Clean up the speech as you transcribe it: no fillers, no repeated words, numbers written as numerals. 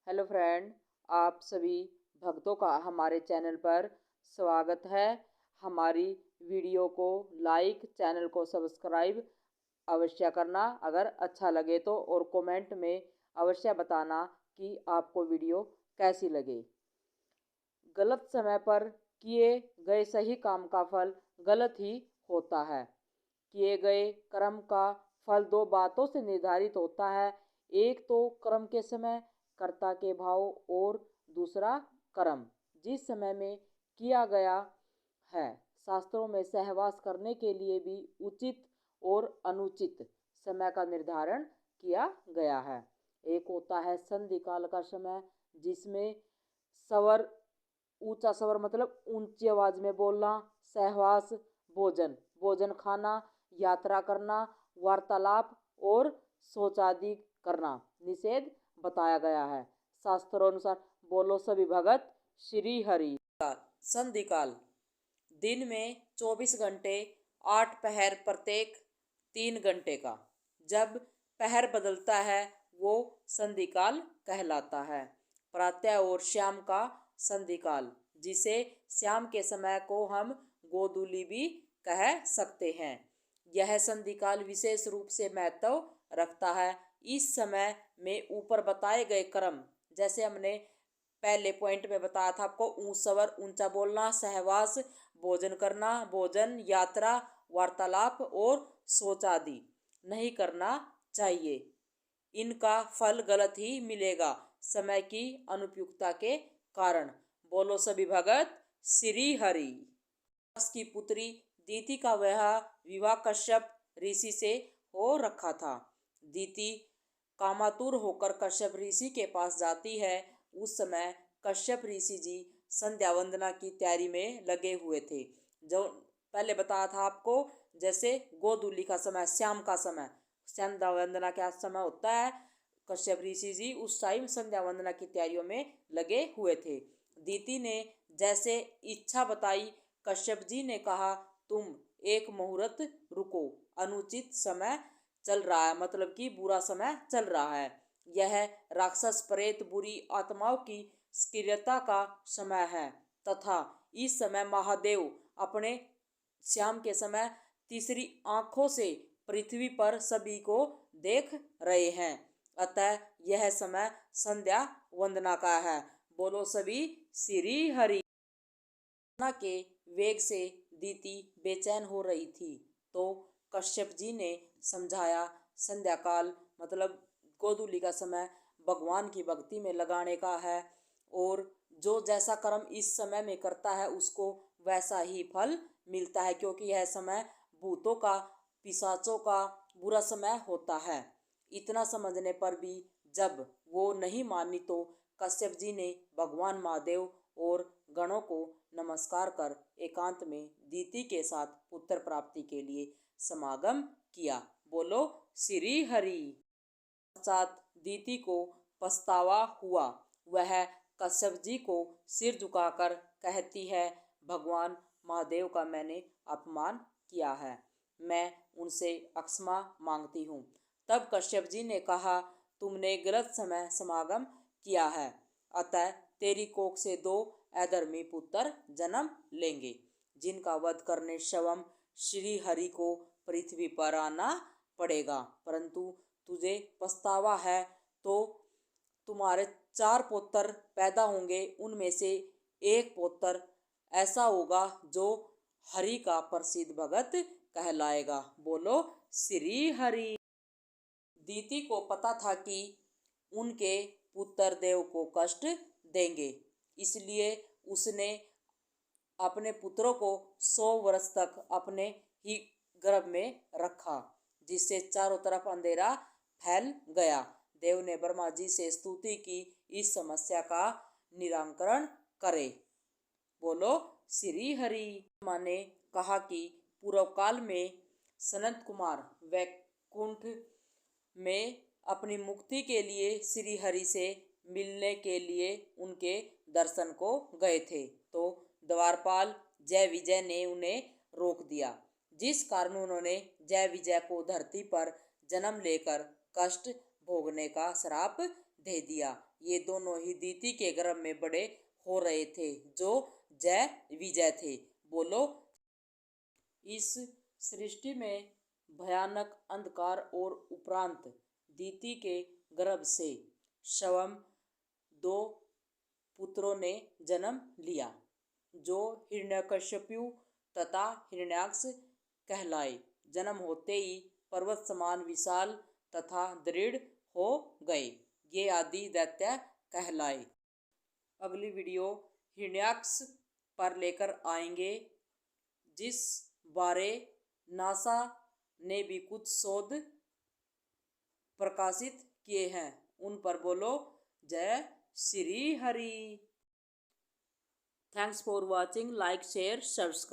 Hello friend, आप सभी भक्तों का हमारे चैनल पर स्वागत है। हमारी वीडियो को लाइक, चैनल को सब्सक्राइब अवश्य करना अगर अच्छा लगे तो, और कमेंट में अवश्य बताना कि आपको वीडियो कैसी लगे। गलत समय पर किए गए सही काम का फल गलत ही होता है। किए गए कर्म का फल दो बातों से निर्धारित होता है। एक तो कर्म के समय कर्ता के भाव, और दूसरा कर्म जिस समय में किया गया है। शास्त्रों में सहवास करने के लिए भी उचित और अनुचित समय का निर्धारण किया गया है। एक होता है संधि काल का समय, जिसमें स्वर, ऊंचा स्वर मतलब ऊंची आवाज में बोलना, सहवास, भोजन भोजन खाना, यात्रा करना, वार्तालाप और शौचादि करना निषेध बताया गया है। शास्त्रों अनुसार बोलो सभी भगत श्री हरि। संधि काल दिन में 24 घंटे, 8 पहर प्रत्येक 3 घंटे का जब पहर बदलता है वो संधि काल कहलाता है। प्रातः और शाम का संधि काल, जिसे शाम के समय को हम गोधूली भी कह सकते हैं, यह संधि काल विशेष रूप से महत्व रखता है। इस समय में ऊपर बताए गए कर्म, जैसे हमने पहले पॉइंट में बताया था आपको, ऊंच स्वर, ऊंचा बोलना, सहवास, भोजन करना, भोजन, यात्रा, वार्तालाप और शौचादि नहीं करना चाहिए। इनका फल गलत ही मिलेगा समय की अनुपयुक्तता के कारण। बोलो सभी भगत श्री हरि। की पुत्री दीति का विवाह कश्यप ऋषि से हो रखा था। दीति कामातुर होकर कश्यप ऋषि के पास जाती है। उस समय कश्यप ऋषि जी संध्या वंदना की तैयारी में लगे हुए थे। जो पहले बताया था आपको, जैसे गोधूली का समय, शाम का समय संध्या वंदना का समय होता है। कश्यप ऋषि जी उस टाइम संध्या वंदना की तैयारियों में लगे हुए थे। दीति ने जैसे इच्छा बताई, कश्यप जी ने कहा, तुम एक मुहूर्त रुको, अनुचित समय चल रहा है, मतलब कि बुरा समय चल रहा है। यह राक्षस, प्रेत, बुरी आत्माओं की सक्रियता का समय है तथा इस समय महादेव अपने शाम के समय तीसरी आंखों से पृथ्वी पर सभी को देख रहे हैं। अतः यह समय संध्या वंदना का है। बोलो सभी श्री हरि। के वेग से दीति बेचैन हो रही थी, तो कश्यप जी ने समझाया, संध्या काल मतलब गोधूली का समय भगवान की भक्ति में लगाने का है, और जो जैसा कर्म इस समय में करता है उसको वैसा ही फल मिलता है, क्योंकि यह समय भूतों का, पिशाचों का बुरा समय होता है। इतना समझने पर भी जब वो नहीं मानी, तो कश्यप जी ने भगवान महादेव और गणों को नमस्कार कर एकांत में दीति के साथ पुत्र प्राप्ति के लिए समागम किया। बोलो श्री हरि। पश्चात दीति को पछतावा हुआ। वह कश्यप जी को सिर झुकाकर कहती है, भगवान महादेव का मैंने अपमान किया है, मैं उनसे क्षमा मांगती हूँ। तब कश्यप जी ने कहा, तुमने गलत समय समागम किया है, अतः तेरी कोख से 2 अधर्मी पुत्र जन्म लेंगे, जिनका वध करने स्वयं श्री हरि को पृथ्वी पर आना पड़ेगा। परंतु तुझे पछतावा है तो तुम्हारे 4 पुत्र पैदा होंगे, उनमें से एक पुत्र ऐसा होगा जो हरि का प्रसिद्ध भगत कहलाएगा। बोलो श्री हरि। दीति को पता था कि उनके पुत्र देव को कष्ट देंगे, इसलिए उसने अपने पुत्रों को 100 वर्ष तक अपने ही गर्भ में रखा, जिससे चारों तरफ अंधेरा फैल गया। देव ने ब्रह्मा जी से स्तुति की, इस समस्या का निराकरण करे। बोलो श्री हरि। ब्रह्मा ने कहा कि पूर्व काल में सनत कुमार वैकुंठ में अपनी मुक्ति के लिए श्री हरि से मिलने के लिए उनके दर्शन को गए थे, तो द्वारपाल जय विजय ने उन्हें रोक दिया, जिस कारण उन्होंने जय विजय को धरती पर जन्म लेकर कष्ट भोगने का श्राप दे दिया। ये दोनों ही दीति के गर्भ में बड़े हो रहे थे, जो जय विजय थे। बोलो, इस सृष्टि में भयानक अंधकार और उपरांत दीति के गर्भ से स्वयं दो पुत्रों ने जन्म लिया, जो हिरण्यकश्यपु तथा हिरण्याक्ष कहलाए। जन्म होते ही पर्वत समान विशाल तथा दृढ़ हो गए। ये आदि दैत्य कहलाए। अगली वीडियो हिरण्याक्ष पर लेकर आएंगे, जिस बारे नासा ने भी कुछ शोध प्रकाशित किए हैं। उन पर बोलो जय Shri Hari. Thanks for watching. Like share subscribe.